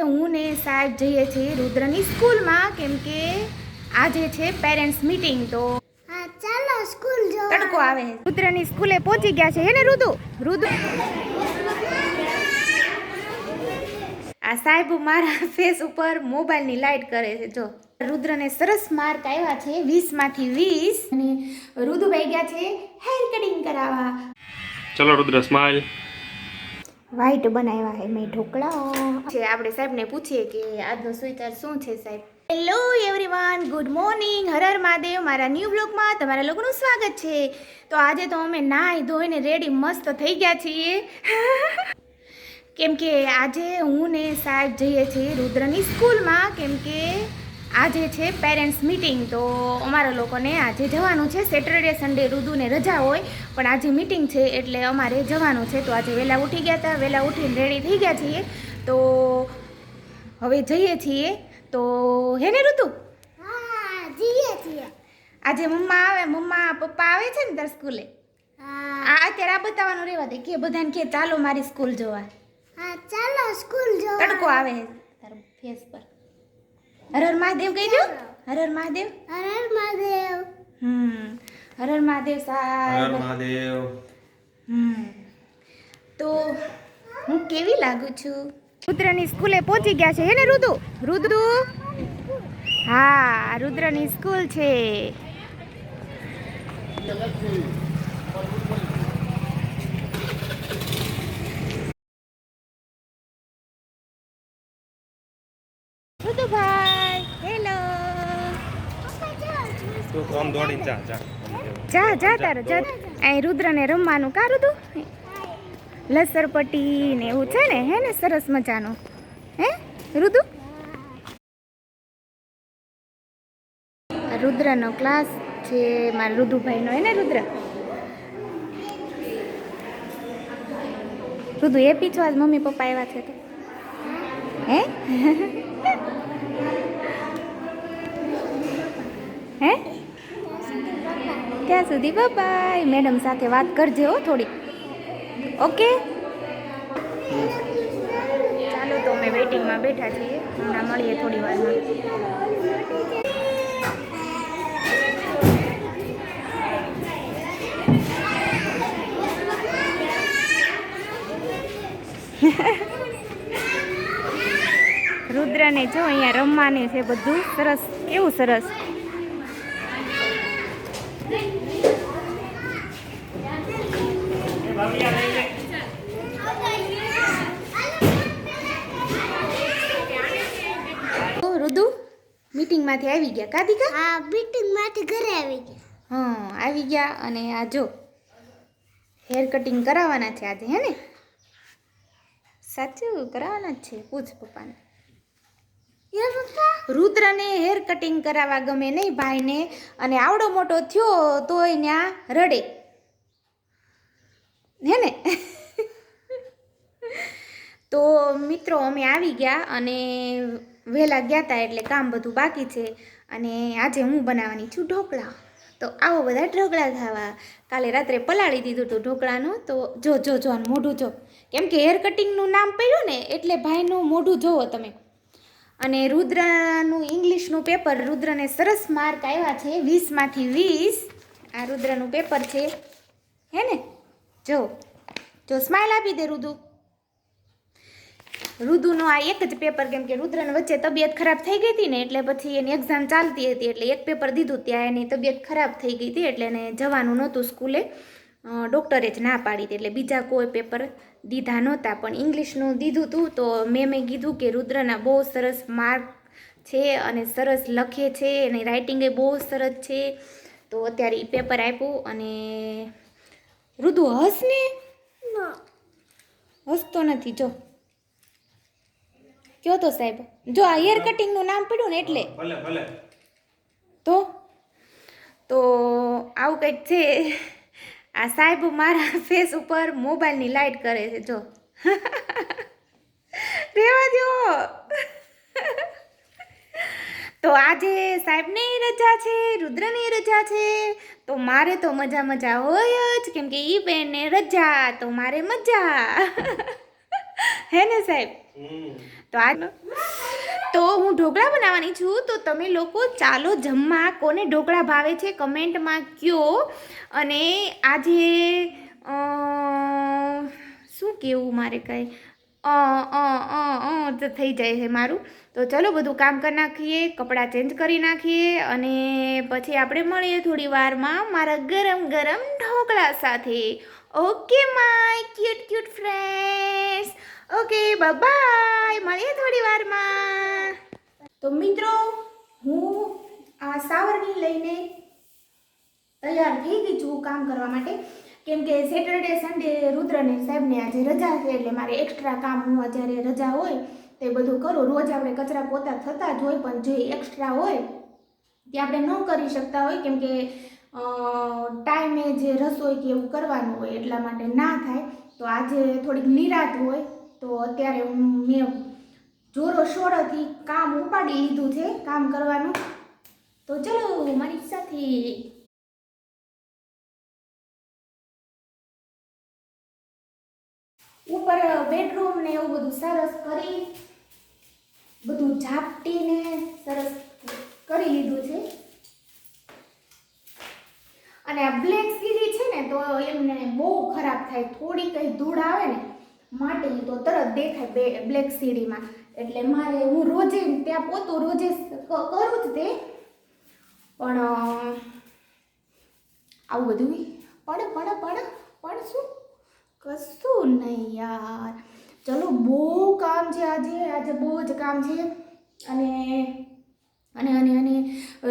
હું ને સાહેબ જઈએ છીએ રુદ્રની સ્કૂલમાં કેમ કે આજે છે પેરેન્ટ્સ મીટિંગ. તો હા ચાલો સ્કૂલ જો તડકો આવે. રુદ્રની સ્કૂલે પહોંચી ગયા છે હે ને રુદુ? આ સાહેબ મારા ફેસ ઉપર મોબાઈલની લાઈટ કરે છે. જો રુદ્રને સરસ માર્ક આવ્યા છે 20 માંથી 20 અને રુદુભાઈ ગયા છે હેર કટિંગ કરાવવા. ચલો રુદ્ર સ્માઈલ. વ્હાઈટ બનાવ્યા હે મેં ઢોકળા છે. આપણે સાહેબને પૂછીએ કે આજનો સુવિચાર શું છે સાહેબ. Hello everyone, good morning, Har Har Mahadev. મારા ન્યૂ બ્લોગમાં તમારા લોકોનું સ્વાગત છે. તો આજે તો અમે નાહી ધોઈને રેડી મસ્ત થઈ ગયા છીએ કેમ કે આજે હું ને સાહેબ જઈએ છીએ રુદ્રની સ્કૂલમાં કેમ કે આજે છે પેરેન્ટ્સ મીટિંગ. તો અમારા લોકોને આજે જવાનું છે. સેટરડે સન્ડે રુદુને રજા હોય પણ આજે મીટિંગ છે એટલે અમારે જવાનું છે. તો આજે વહેલા ઉઠી ગયા હતા, વહેલા ઉઠીને રેડી થઈ ગયા છીએ. તો હવે જઈએ છીએ. તો હે ને રુદુ? હા જઈએ છીએ. આજે મમ્મા પપ્પા આવે છે ને તાર સ્કૂલે? હા અત્યારે આ બતાવવાનું રહેવા દે કે બધાને કે ચાલો મારી સ્કૂલ જોવા. હા ચાલો સ્કૂલ જો તડકો આવે તારા ફેસ પર. હર હર મહાદેવ કહી દો. હર હર મહાદેવ. હર હર મહાદેવ. હર હર મહાદેવ સાહેબ. હર મહાદેવ. તો હું કેવી લાગુ છું? રુદ્રની સ્કૂલે પહોંચી ગયા છે હે ને રુદુ? હા રુદ્રની સ્કૂલ છે. રુદુભાઈ હેલો. તું આમ દોડી જા જા. જા તારે જા. અહીં રુદ્રને રમવાનું કા રુદુ? લસરપટ્ટી ને એવું છે ને હે ને સરસ મજાનું હે રુદુ? રુદ્રનો ક્લાસ છે મારા રુદુભાઈનો હે ને રુદ્ર? રુદુ એ પીછો આજ મમ્મી પપ્પા આવ્યા છે તો હે હે ત્યાં સુધી બાય. મેડમ સાથે વાત કરજે હો થોડી. ઓકે ચાલો તો અમે વેઇટિંગમાં બેઠા છીએ. હમણાં મળીએ થોડી વારમાં. રુદ્રને જો અહીંયા રમવાનું છે બધું સરસ. કેવું સરસ. રુદુ મીટિંગમાંથી આવી ગયા કાદિકા? હા મીટિંગ માંથી ઘરે આવી ગયા. હા આવી ગયા. અને આ જો હેર કટિંગ કરાવવાના છે આજે હે ને? સાચું કરાવવાના જ છે. પૂછ પપ્પાને. યે પપ્પા રુદ્રને હેર કટિંગ કરાવવા ગમે નહીં ભાઈને. અને આવડો મોટો થયો તોય ત્યાં રડે હે ને તો મિત્રો અમે આવી ગયા અને વહેલા ગયા હતા એટલે કામ બધું બાકી છે. અને આજે હું બનાવવાની છું ઢોકળા. તો આવો બધા ઢોકળા ખાવા. કાલે રાત્રે પલાળી દીધું હતું ઢોકળાનું. તો જો મોઢું જો. કેમ કે હેર કટિંગનું નામ પડ્યું ને એટલે ભાઈનું મોઢું જોવો તમે. અને રુદ્રનું ઇંગ્લિશનું પેપર, રુદ્રને સરસ માર્ક આવ્યા છે 20 માંથી 20. આ રુદ્રનું પેપર છે હે ને? જો સ્માઈલ આપી દે રુદુ. રુદુનો આ એક જ પેપર કેમ કે રુદ્રને વચ્ચે તબિયત ખરાબ થઈ ગઈ હતી ને એટલે પછી એની એક્ઝામ ચાલતી હતી એટલે એક પેપર દીધું. ત્યાં એની તબિયત ખરાબ થઈ ગઈ હતી એટલે એને જવાનું નહોતું સ્કૂલે. ડૉક્ટરે જ ના પાડી હતી એટલે બીજા કોઈ પેપર દીધા નહોતા. પણ ઇંગ્લિશનું દીધું હતું. તો મેં કીધું કે રુદ્રના બહુ સરસ માર્ક છે અને સરસ લખે છે અને રાઇટિંગે બહુ સરસ છે. તો અત્યારે એ પેપર આપ્યું. અને રુદુ હસ ને? હસતો નથી. જો કયો તો સાહેબ. જો આ હેર કટિંગનું નામ પડ્યું ને એટલે ભલે તો આવું કંઈક છે. આ સાહેબ મારા ફેસ ઉપર મોબાઈલની લાઈટ કરે છે. જો રેવા દો. તો આજે સાહેબને રજા છે, રુદ્રને રજા છે. તો મારે તો મજા હોય જ કેમ કે ઈ બેનને રજા તો મારે મજા હે ને સાહેબ? તો તો હું ઢોકળા બનાવવાની છું. તો તમે લોકો ચાલો જમવા. કોને ઢોકળા ભાવે છે કમેન્ટમાં કયો. અને આજે શું કહેવું મારે કાંઈ તો થઈ જાય છે મારું. તો ચલો બધું કામ કરી નાખીએ, કપડાં ચેન્જ કરી નાખીએ અને પછી આપણે મળીએ થોડી વારમાં મારા ગરમ ગરમ ઢોકળા સાથે. Okay my cute friends. Okay bye, મળીએ થોડી વારમાં. તો મિત્રો હું આ સાવરણી લઈને તૈયાર થઈ ગઈ છું કામ કરવા માટે. કેમ કે સેટરડે સન્ડે રુદ્રને સાહેબને આજે રજા છે એટલે મારે એક્સ્ટ્રા કામ હું જ્યારે રજા હોય તે બધું કરું. રોજ આપણે કચરા પોતા થતા જ હોય પણ જે એક્સ્ટ્રા હોય તે આપણે ન કરી શકતા હોય કેમ કે ટાઈમે જે રસોઈ કે એવું કરવાનું હોય એટલા માટે ના થાય. તો આજે થોડીક નિરાત હોય તો અત્યારે મેં જોરો શોરોથી કામ ઉપાડી લીધું છે કામ કરવાનું. તો ચલો મારી સાથે. ઉપર બેડરૂમ ને એવું બધું સરસ કરી બધું ઝાપટીને સરસ કરી લીધું છે. અને આ બ્લેક સીડી છે ને તો એમને બહુ ખરાબ થાય. થોડી કંઈ ધૂળ આવે ને માટી તો તરત દેખાય બ્લેક સીડીમાં. એટલે મારે હું રોજે ત્યાં પોતું રોજે કરું જ તે પણ આવું બધું પણ શું કશું નહીં યાર. ચલો બહુ કામ છે આજે બહુ જ કામ છે. અને અને અને અને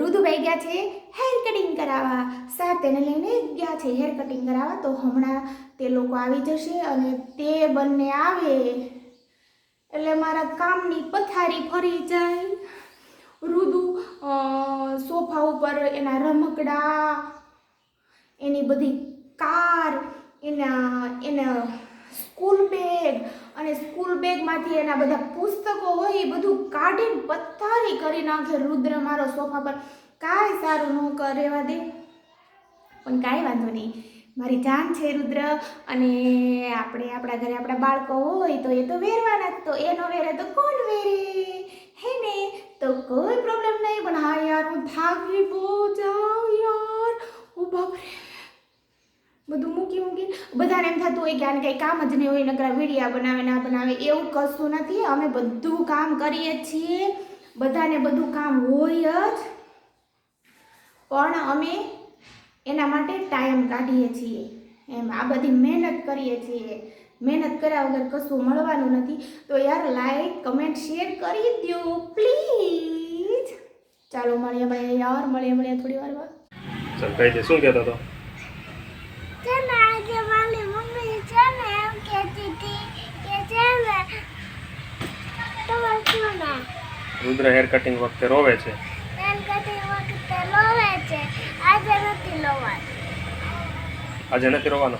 રુદુભાઈ ગયા છે હેર કટિંગ કરાવવા. સાહેબ તેને લઈને ગયા છે હેર કટિંગ કરાવવા. તો હમણાં તે લોકો આવી જશે અને તે બંને આવે એટલે મારા કામની પથારી ફરી જાય. રુદુ સોફા ઉપર એના રમકડા, એની બધી કાર, એના સ્કૂલ બેગ અને સ્કૂલ બેગમાંથી એના બધા પુસ્તકો હોય એ બધું કાઢીને પથારી કરી નાખે રુદ્ર મારો સોફા પર. કાંઈ સારું ન રહેવા દે પણ કાંઈ વાંધો નહીં. મારી જાન છે રુદ્ર. અને આપણે આપણા ઘરે આપણા બાળકો હોય તો એ તો વેરવાના જ. તો એનો વેરે તો કોણ વેરે હે ને. તો કોઈ પ્રોબ્લેમ નહીં. પણ હા યાર હું થાકી બહુ જાઉં યાર. ઓ બાપરે બધું મૂકી બધાને એમ થતું હોય કે આને કંઈ કામ જ નહીં હોય નકરા વિડીયા બનાવે ના બનાવે. એવું કશું નથી. અમે બધું કામ કરીએ છીએ. બધાને બધું કામ હોય જ પણ અમે એના માટે ટાઈમ કાઢીએ છીએ. એમ આ બધી મહેનત કરીએ છીએ. મહેનત કર્યા વગર કશું મળવાનું નથી. તો યાર લાઈક કમેન્ટ શેર કરી દો પ્લીઝ. ચાલો મળીએ થોડી વારમાં. ચાલ કહી દે શું કહેતો હતો. છે ને આજે મારી મમ્મી છે ને એમ કહેતી હતી કે છે ને તમારે શું ના રુદ્ર હેર કટિંગ વખતે રોવે છે. એમ કહેતી વખતે લોવે છે. આજે નથી લોવાનું. આજે નથી રોવાનો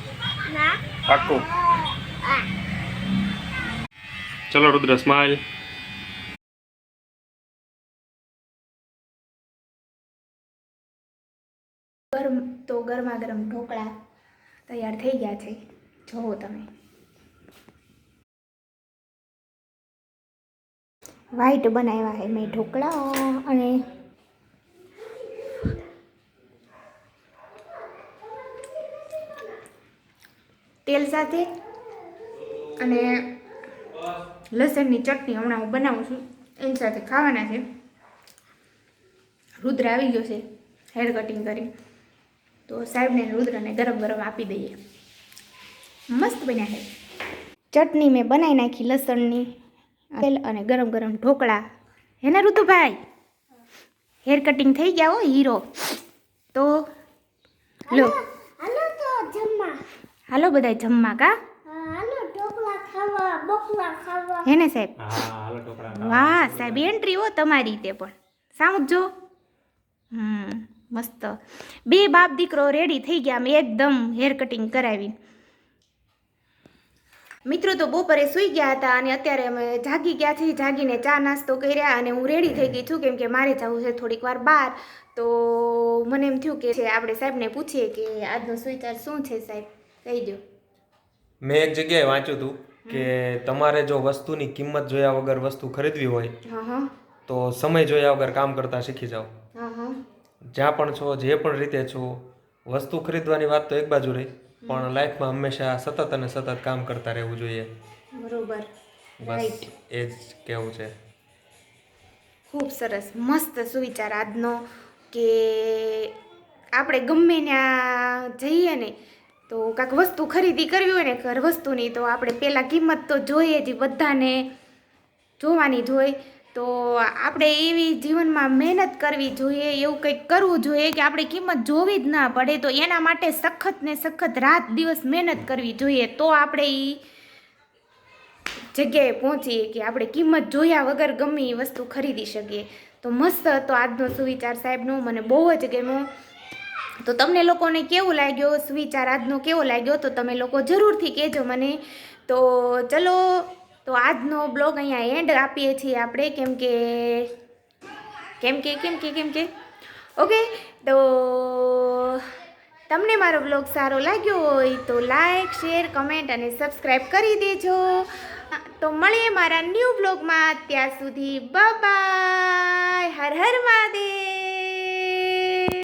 ના પાક્કું. આ ચલો રુદ્ર સ્માઈલ. ગરમા ગરમ ઢોકળા તૈયાર થઈ ગયા છે. જોવો તમે વ્હાઈટ બનાવ્યા છે મેં ઢોકળા અને તેલ સાથે અને લસણની ચટણી હમણાં હું બનાવું છું એની સાથે ખાવાના છે. રુદ્ર આવી ગયો છે હેર કટિંગ કરી. તો સાહેબને રુદ્રને ગરમ ગરમ આપી દઈએ. મસ્ત બન્યા છે. ચટણી મેં બનાવી નાખી લસણની. તેલ અને ગરમ ગરમ ઢોકળા હે ને ઋતુભાઈ. હેર કટિંગ થઈ ગયા હો હીરો. તો લો હાલો તો જમવા. હાલો બધા જમવા કા. હાલો ઢોકળા ખાવા બકલા ખાવા. હે ને સાહેબ. હા હાલો ઢોકળા. વાહ સાહેબ એન્ટ્રી હો તમારી તે પણ સામજો. મસ્ત. બે બાપ દીકરો રેડી થઈ ગયા અમે એકદમ હેર કટિંગ કરાવીને. મિત્રો તો બપોરે સૂઈ ગયા હતા અને અત્યારે અમે જાગી ગયા છીએ. જાગીને ચા નાસ્તો કર્યા અને હું રેડી થઈ ગઈ છું કેમ કે મારે જવું છે થોડીક વાર બહાર. તો મને એમ થયું કે આપણે સાહેબને પૂછીએ કે આજનો સુવિચાર શું છે સાહેબ કહી દો. મેં એક જગ્યાએ વાંચ્યું હતું કે તમારે જો વસ્તુની કિંમત જોયા વગર વસ્તુ ખરીદવી હોય હા હા તો સમય જોયા વગર કામ કરતા શીખી જાઓ. હા હા જ્યાં પણ છો જે પણ રીતે છો વસ્તુ ખરીદવાની વાત તો એક બાજુ રહી, પણ લાઈફમાં હંમેશા સતત અને સતત કામ કરતા રહેવું જોઈએ. બરોબર, બસ રાઈટ. એ જ કહેવું છે. ખૂબ સરસ, મસ્ત સુવિચાર આજનો કે આપણે ગમે ત્યાં જઈએ ને તો કાંઈક વસ્તુ ખરીદી કરવી હોય ને ઘર વસ્તુની તો આપણે પહેલાં કિંમત તો જોઈએ જ, બધાને જોવાની જ હોય. તો આપણે એવી જીવનમાં મહેનત કરવી જોઈએ, એવું કંઈક કરવું જોઈએ કે આપણે કિંમત જોવી જ ના પડે. તો એના માટે સખત ને સખત રાત દિવસ મહેનત કરવી જોઈએ, તો આપણે એ જગ્યાએ પહોંચીએ કે આપણે કિંમત જોયા વગર ગમે એ વસ્તુ ખરીદી શકીએ. તો મસ્ત હતો આજનો સુવિચાર સાહેબનો, મને બહુ જ ગમ્યો. તો તમને લોકોને કેવું લાગ્યો સુવિચાર આજનો, કેવો લાગ્યો તો તમે લોકો જરૂરથી કહેજો મને. તો ચલો, તો આજનો બ્લોગ અહીંયા એન્ડ આપીએ છીએ આપણે, કેમ કે ઓકે. તો તમને મારો બ્લોગ સારો લાગ્યો હોય તો લાઈક, શેર, કમેન્ટ અને સબસ્ક્રાઈબ કરી દેજો. તો મળીએ મારા ન્યૂ બ્લોગમાં. ત્યાં સુધી બાય બાય. હર હર મહાદેવ.